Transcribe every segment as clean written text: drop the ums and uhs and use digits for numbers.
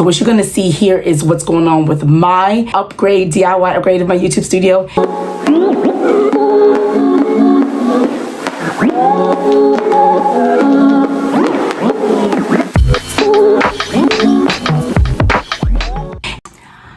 So what you're gonna see here is what's going on with my DIY upgrade of my YouTube studio.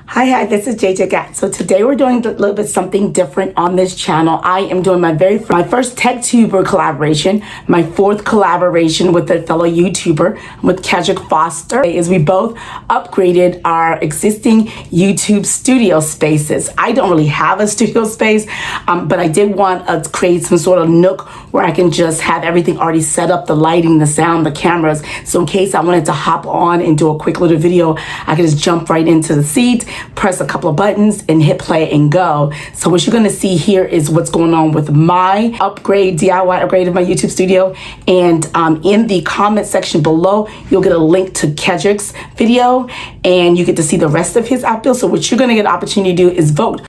Hi, this is JJ Gat. So today we're doing a little bit something different on this channel. I am doing my first TechTuber collaboration, my fourth collaboration with a fellow YouTuber, with Kedrick Foster, is we both upgraded our existing YouTube studio spaces. I don't really have a studio space, but I did want to create some sort of nook where I can just have everything already set up, the lighting, the sound, the cameras. So in case I wanted to hop on and do a quick little video, I could just jump right into the seat, press a couple of buttons and hit play and go. So what you're gonna see here is what's going on with my DIY upgrade of my YouTube studio. And in the comment section below, you'll get a link to Kedrick's video and you get to see the rest of his outbuild. So what you're gonna get an opportunity to do is vote.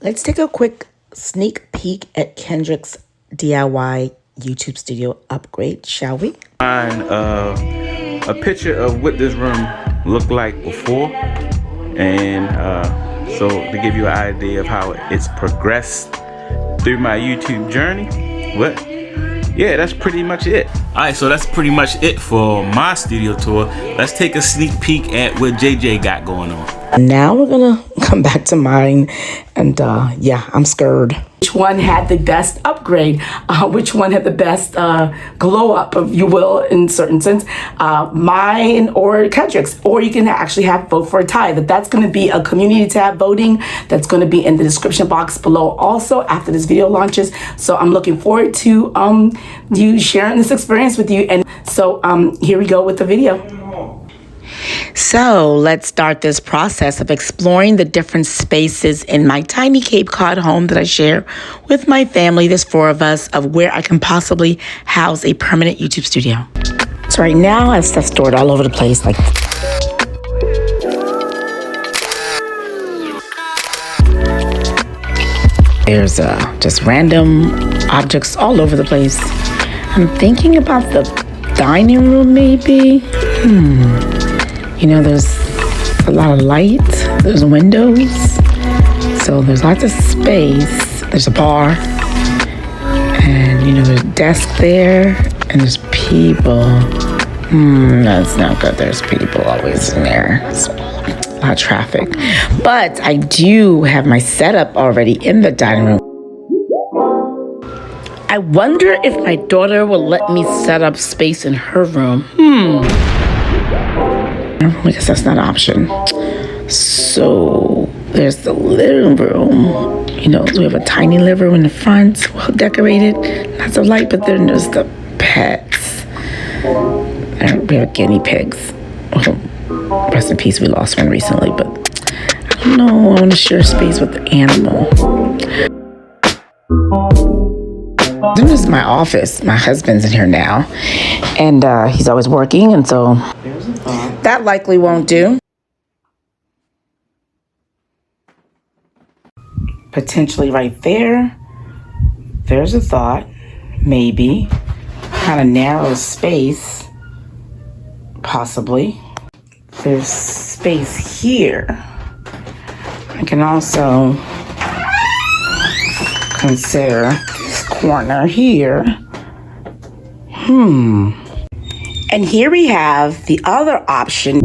Let's take a quick sneak peek at Kedrick's DIY YouTube studio upgrade, shall we? Find a picture of what this room looked like before. And so to give you an idea of how it's progressed through my YouTube journey. But yeah, that's pretty much it. Alright, so that's pretty much it for my studio tour. Let's take a sneak peek at what JJ got going on. Now we're gonna come back to mine, and yeah, I'm scared. Which one had the best upgrade? Which one had the best glow up, if you will, in certain sense? Mine or Kedrick's, or you can actually have vote for a tie. That's going to be a community tab voting. That's going to be in the description box below also after this video launches. So I'm looking forward to you sharing this experience with you. And so here we go with the video. So let's start this process of exploring the different spaces in my tiny Cape Cod home that I share with my family. There's 4 of us, of where I can possibly house a permanent YouTube studio. So right now I have stuff stored all over the place, like there's just random objects all over the place. I'm thinking about the dining room maybe. You know, there's a lot of light, there's windows, so there's lots of space. There's a bar, and you know, there's a desk there, and there's people. That's not good. There's people always in there. It's a lot of traffic. But I do have my setup already in the dining room. I wonder if my daughter will let me set up space in her room. I guess that's not an option. So there's the living room. You know, we have a tiny living room in the front, well decorated, lots of light, but then there's the pets. We have guinea pigs. Oh, rest in peace, we lost one recently, but I don't know, I want to share space with the animal. This is my office. My husband's in here now, and he's always working, and so that likely won't do. Potentially right there. There's a thought. Maybe. Kind of narrow space. Possibly. There's space here. I can also consider this corner here. And here we have the other option.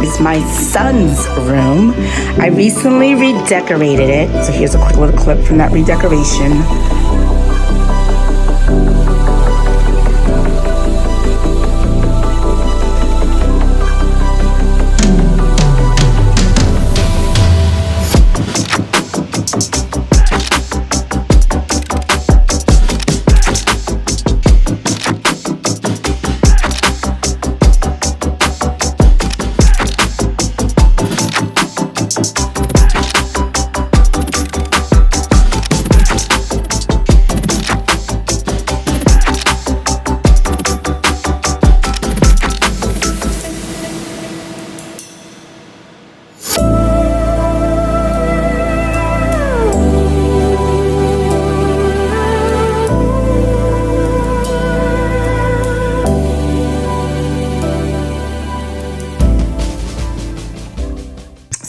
It's my son's room. I recently redecorated it. So here's a quick little clip from that redecoration.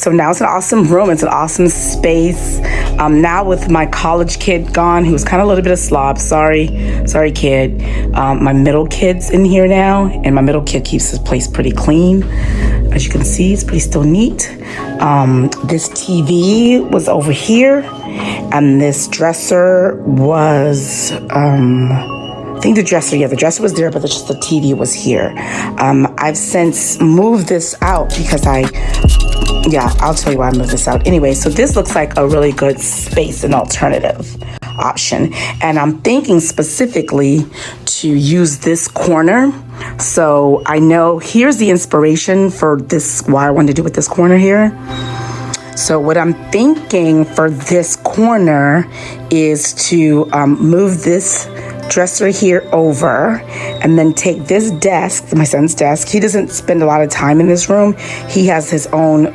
so now it's an awesome room. It's an awesome space. Now with my college kid gone, who's kind of a little bit of slob. Sorry kid. My middle kid's in here now, and my middle kid keeps this place pretty clean. As you can see, it's pretty still neat. This TV was over here, and this dresser was, I think the dresser was there, but just the TV was here. I've since moved this out because I'll tell you why I moved this out. Anyway, so this looks like a really good space and alternative option. And I'm thinking specifically to use this corner. So I know here's the inspiration for this, why I wanted to do with this corner here. So what I'm thinking for this corner is to move this dresser here over and then take this desk, my son's desk. He doesn't spend a lot of time in this room. He has his own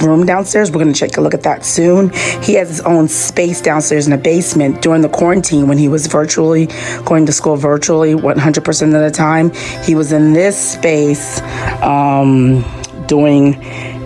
room downstairs. We're going to take a look at that soon. He has his own space downstairs in the basement. During the quarantine, when he was virtually going to school virtually 100% of the time, he was in this space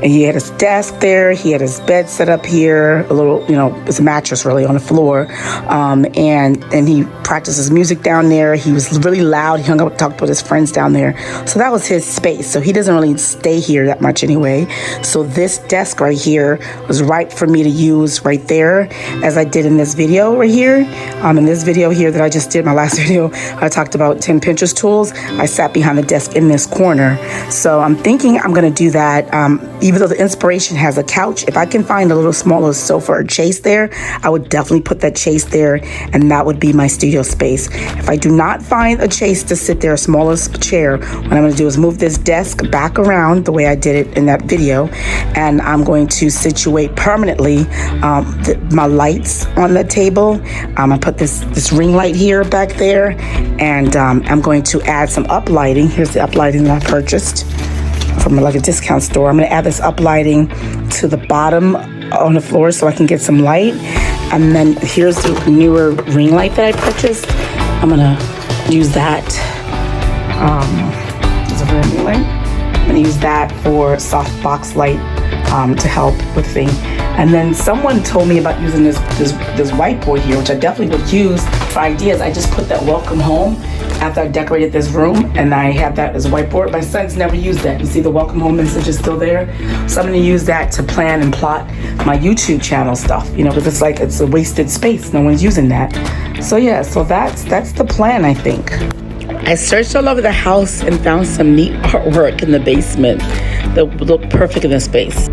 he had his desk there, he had his bed set up here, a little, it's a mattress really on the floor, and he practices music down there. He was really loud. He hung out, talked with his friends down there. So that was his space. So he doesn't really stay here that much anyway. So this desk right here was right for me to use right there, as I did in this video right here. In this video here that I just did, my last video, I talked about 10 Pinterest tools. I sat behind the desk in this corner. So I'm thinking I'm going to do that. Even though the inspiration has a couch, if I can find a little smaller sofa or chase there, I would definitely put that chase there, and that would be my studio space. If I do not find a chase to sit there, a smaller chair, what I'm going to do is move this desk back around the way I did it in that video, and I'm going to situate permanently my lights on the table. I put this ring light here back there, and I'm going to add some uplighting. Here's the uplighting that I purchased from like a discount store. I'm going to add this uplighting to the bottom on the floor so I can get some light. And then here's the newer ring light that I purchased. I'm going to use that. It's a ring light. I'm going to use that for soft box light to help with things. And then someone told me about using this whiteboard here, which I definitely would use for ideas. I just put that welcome home after I decorated this room, and I have that as a whiteboard. My son's never used that. You see the welcome home message is still there. So I'm going to use that to plan and plot my YouTube channel stuff, because it's a wasted space. No one's using that. So yeah, so that's the plan, I think. I searched all over the house and found some neat artwork in the basement that would look perfect in this space.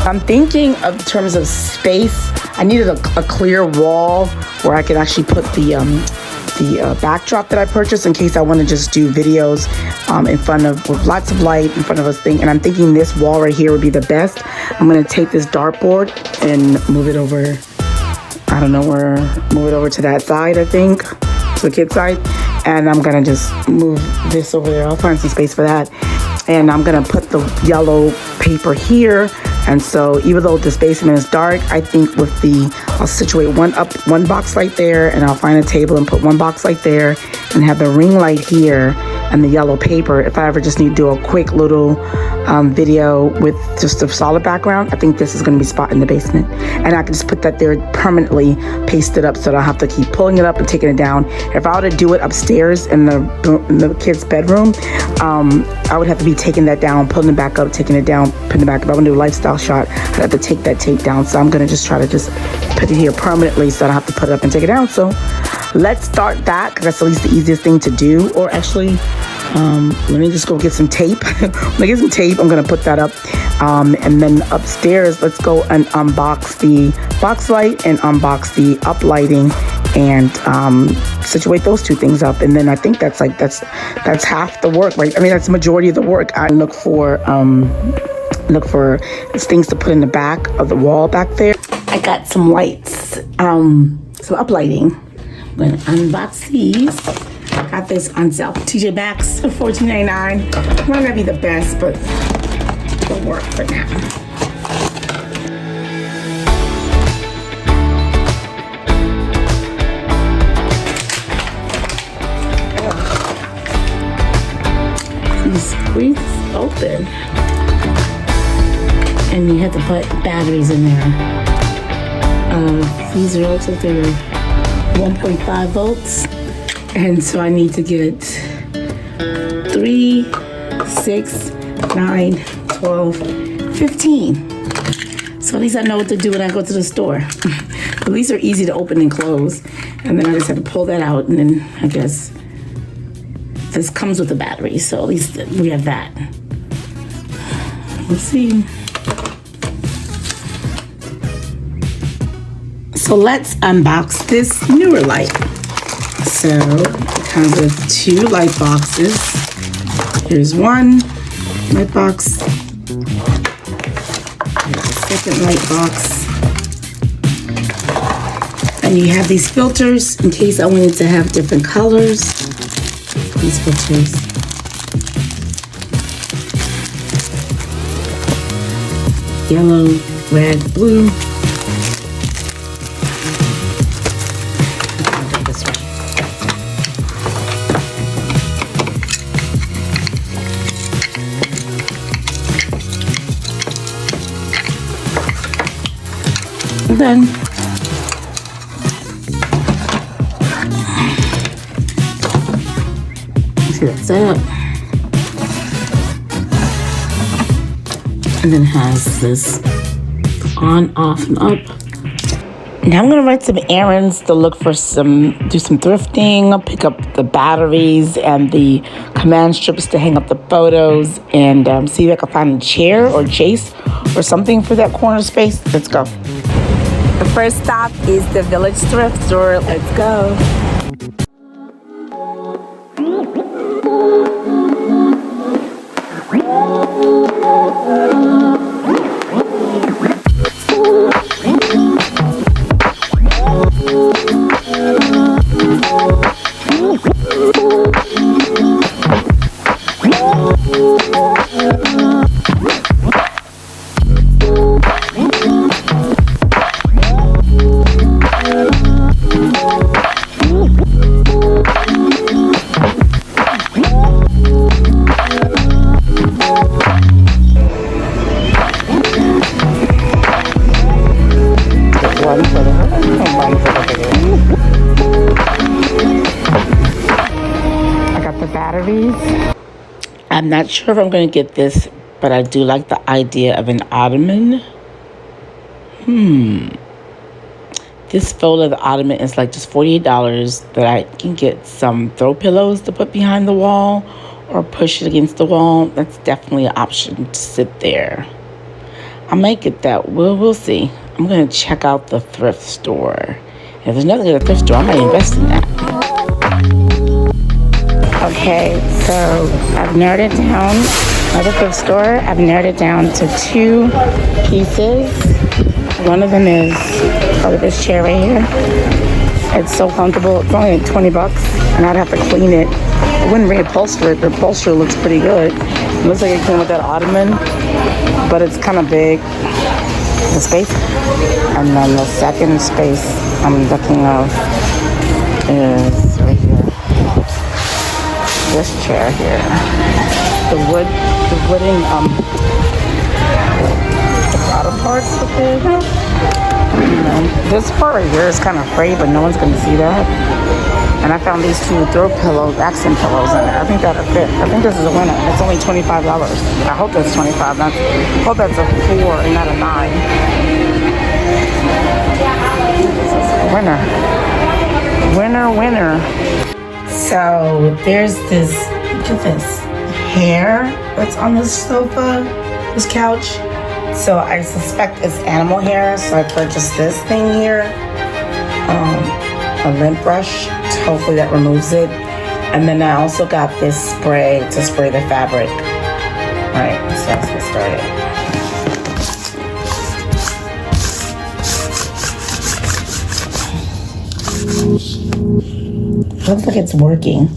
I'm thinking of terms of space. I needed a clear wall where I could actually put the backdrop that I purchased in case I want to just do videos in front of, with lots of light in front of us thing. And I'm thinking this wall right here would be the best. I'm going to take this dartboard and move it over, move it over to that side, I think, to the kid side. And I'm going to just move this over there. I'll find some space for that. And I'm going to put the yellow paper here. And so even though this basement is dark, I think I'll situate one box light there, and I'll find a table and put one box light there and have the ring light here and the yellow paper. If I ever just need to do a quick little video with just a solid background, I think this is going to be spot in the basement. And I can just put that there permanently, paste it up so I don't have to keep pulling it up and taking it down. If I were to do it upstairs in the kids' bedroom, I would have to be taking that down, pulling it back up, taking it down, putting it back. If I want to do a lifestyle shot, I'd have to take that tape down. So I'm going to just try to just put it here permanently so I don't have to put it up and take it down. So let's start that, because that's at least the easiest thing to do. Or actually, let me just go get some tape. When I get some tape, I'm going to put that up. And then upstairs, let's go and unbox the box light and unbox the uplighting and situate those two things up. And then I think that's half the work, right? I mean, that's the majority of the work. I look for things to put in the back of the wall back there. I got some lights, some uplighting. I'm going to unbox these. Got this on sale, TJ Maxx for $14.99. Might not be the best, but it'll work for now. You squeeze open. And you have to put batteries in there. These are also they're 1.5 volts. And so I need to get 3, 6, 9, 12, 15. So at least I know what to do when I go to the store. At least they're easy to open and close. And then I just have to pull that out, and then I guess this comes with a battery, so at least we have that. Let's see. So let's unbox this newer light. So it comes with 2 light boxes. Here's one light box. Here's the second light box. And you have these filters in case I wanted to have different colors. These filters. Yellow, red, blue. This one. And then that's up. And then it has this on, off, and up. Now I'm gonna run some errands to look for do some thrifting. I'll pick up the batteries and the command strips to hang up the photos, and see if I can find a chair or chase or something for that corner space. Let's go. The first stop is the Village Thrift Store. Let's go. I'm not sure if I'm going to get this, but I do like the idea of an ottoman. This fold of the ottoman is like just $48 that I can get some throw pillows to put behind the wall or push it against the wall. That's definitely an option to sit there. I might get that. We'll see. I'm going to check out the thrift store. If there's nothing at the thrift store, I might invest in that. Okay, so I've narrowed it down at the thrift store. I've narrowed it down to 2 pieces. One of them is probably this chair right here. It's so comfortable. It's only like $20, and I'd have to clean it. I wouldn't reupholster it. The upholstery looks pretty good. It looks like it came with that ottoman, but it's kind of big, the space. And then the second space I'm looking of is right here. This chair here, the wooden, the bottom parts look good. This part right here is kind of frayed, but no one's gonna see that. And I found these 2 throw pillows, accent pillows in there. I think that'll fit. I think this is a winner. It's only $25. I hope that's $25. I hope that's a 4 and not a 9. This is a winner. Winner, winner. So there's this, look at this hair that's on this sofa, this couch. So I suspect it's animal hair, so I purchased this thing here, a lint brush. Hopefully that removes it. And then I also got this spray to spray the fabric. All right, so let's get started. Looks like it's working.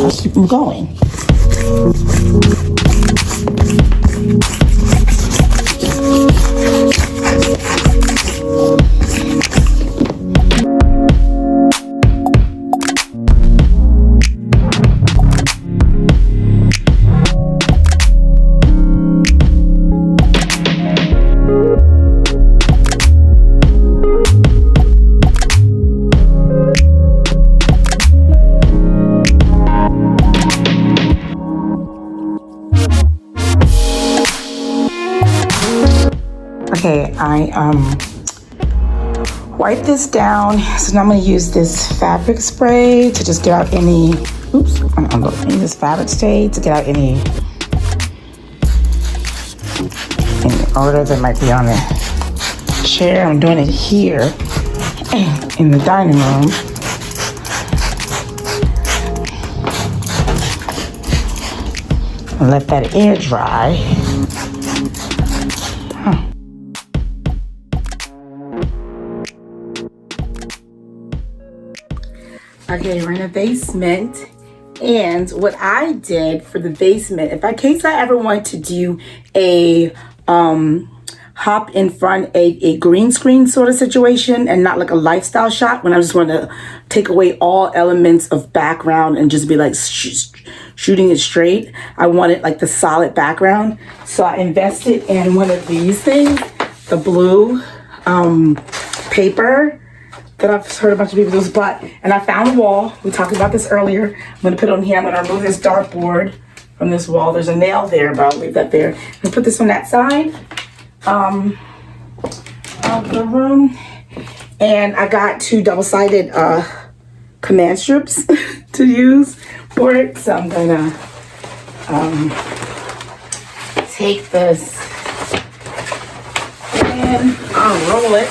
Let's keep them going. my wipe this down. So now I'm going to use this fabric spray to just get out any, oops, I'm use this fabric spray to get out any odor that might be on the chair. I'm doing it here in the dining room. And let that air dry. Okay, we're in the basement, and what I did for the basement, if in case I ever want to do a hop in front a green screen sort of situation and not like a lifestyle shot, when I just want to take away all elements of background and just be like shooting it straight, I wanted like the solid background. So I invested in one of these things, the blue paper that I've heard a bunch of people use, but, and I found a wall. We talked about this earlier. I'm gonna put it on here. I'm gonna remove this dartboard from this wall. There's a nail there, but I'll leave that there. I'm gonna put this on that side of the room. And I got 2 double-sided command strips to use for it. So I'm gonna take this and I'll roll it.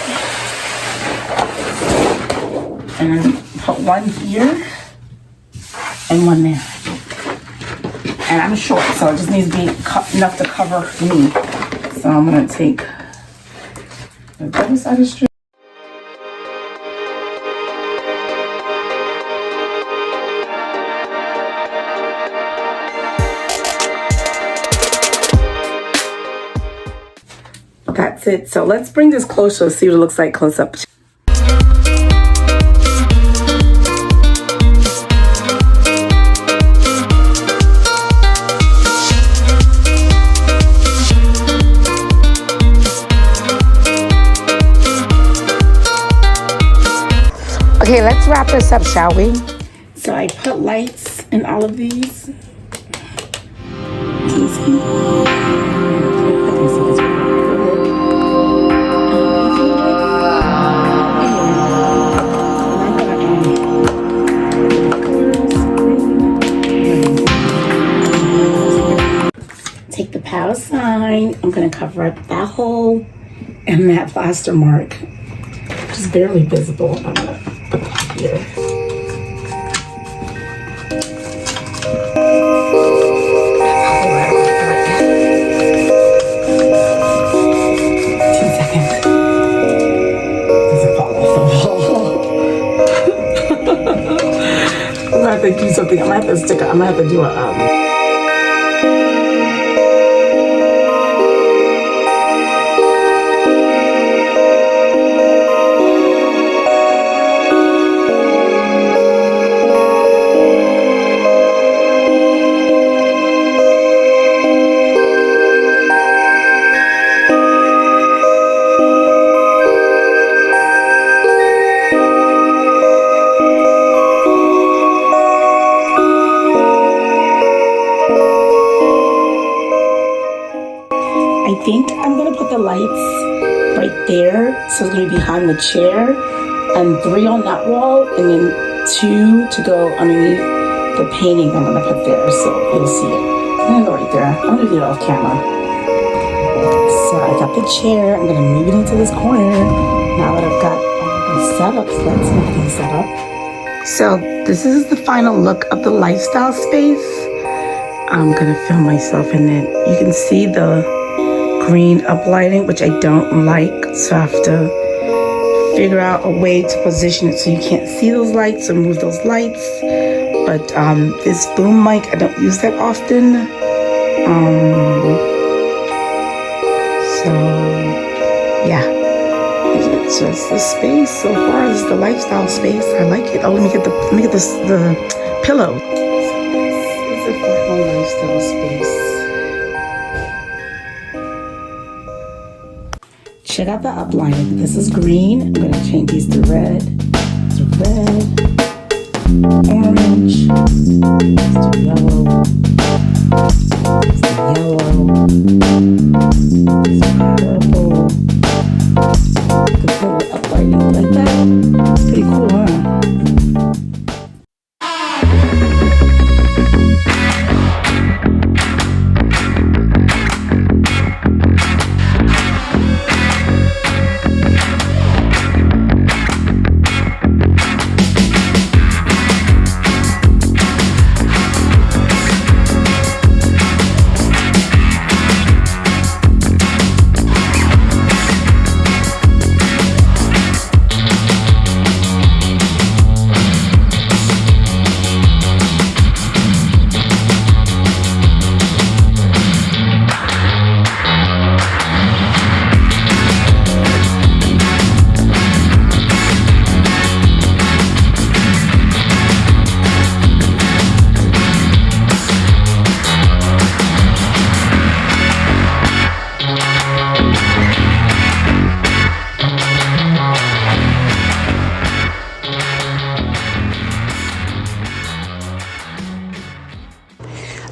And then put one here and one there. And I'm short, so it just needs to be enough to cover me. So I'm gonna take the double-sided strip. That's it. So let's bring this closer, see what it looks like close up. Okay, let's wrap this up, shall we? So I put lights in all of these. Take the power sign. I'm gonna cover up that hole and that plaster mark, which is barely visible. I'm gonna put that here. I'm gonna have to do something. I'm gonna have to stick. I'm gonna have to do a I think I'm gonna put the lights right there, so it's gonna be behind the chair, and 3 on that wall, and then 2 to go underneath the painting I'm gonna put there, so you'll see it. I'm gonna go right there. I'm gonna do it off camera. So I got the chair. I'm gonna move it into this corner. Now that I've got all the setups, let's move these set up. So this is the final look of the lifestyle space. I'm gonna film myself in it. You can see the green uplighting, which I don't like, so I have to figure out a way to position it so you can't see those lights or move those lights. But this boom mic, I don't use that often. So yeah, so it's the space so far. This is the lifestyle space. I like it. Oh, let me get the pillow. So this is the final lifestyle space. Check out the uplighting. This is green. I'm gonna change these to red. To red, orange, to yellow, to yellow, to purple,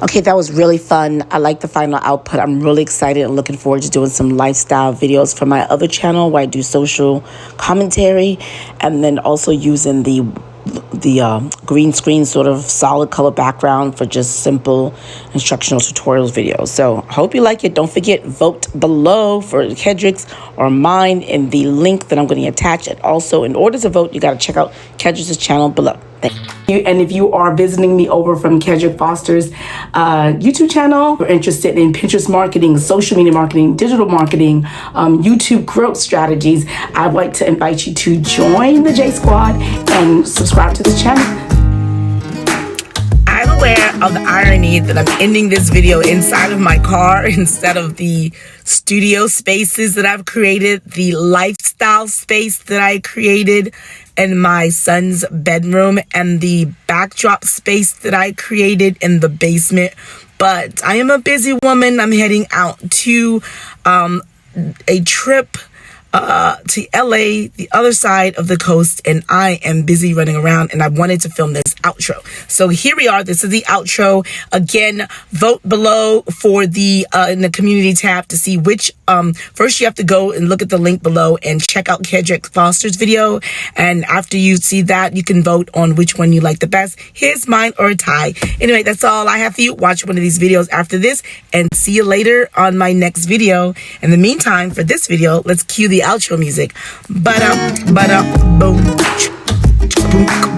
Okay, that was really fun. I like the final output. I'm really excited and looking forward to doing some lifestyle videos for my other channel where I do social commentary, and then also using the green screen sort of solid color background for just simple instructional tutorials videos. So hope you like it. Don't forget, vote below for Kedrick's or mine in the link that I'm going to attach. And also, in order to vote, you got to check out Kedrick's channel below. Thank you. And if you are visiting me over from Kedrick Foster's YouTube channel, or interested in Pinterest marketing, social media marketing, digital marketing, YouTube growth strategies, I'd like to invite you to join the J Squad and subscribe to this channel. I'm aware of the irony that I'm ending this video inside of my car instead of the studio spaces that I've created, the lifestyle space that I created in my son's bedroom, and the backdrop space that I created in the basement. But I am a busy woman. I'm heading out to a trip to LA, the other side of the coast, and I am busy running around, and I wanted to film this outro. So here we are. This is the outro. Again, vote below for the in the community tab to see which first you have to go and look at the link below and check out Kedrick Foster's video, and after you see that, you can vote on which one you like the best, his, mine, or a tie. Anyway, that's all I have for you. Watch one of these videos after this, and see you later on my next video. In the meantime, for this video, let's cue the outro music. Ba-dum, ba-dum, boom, boom.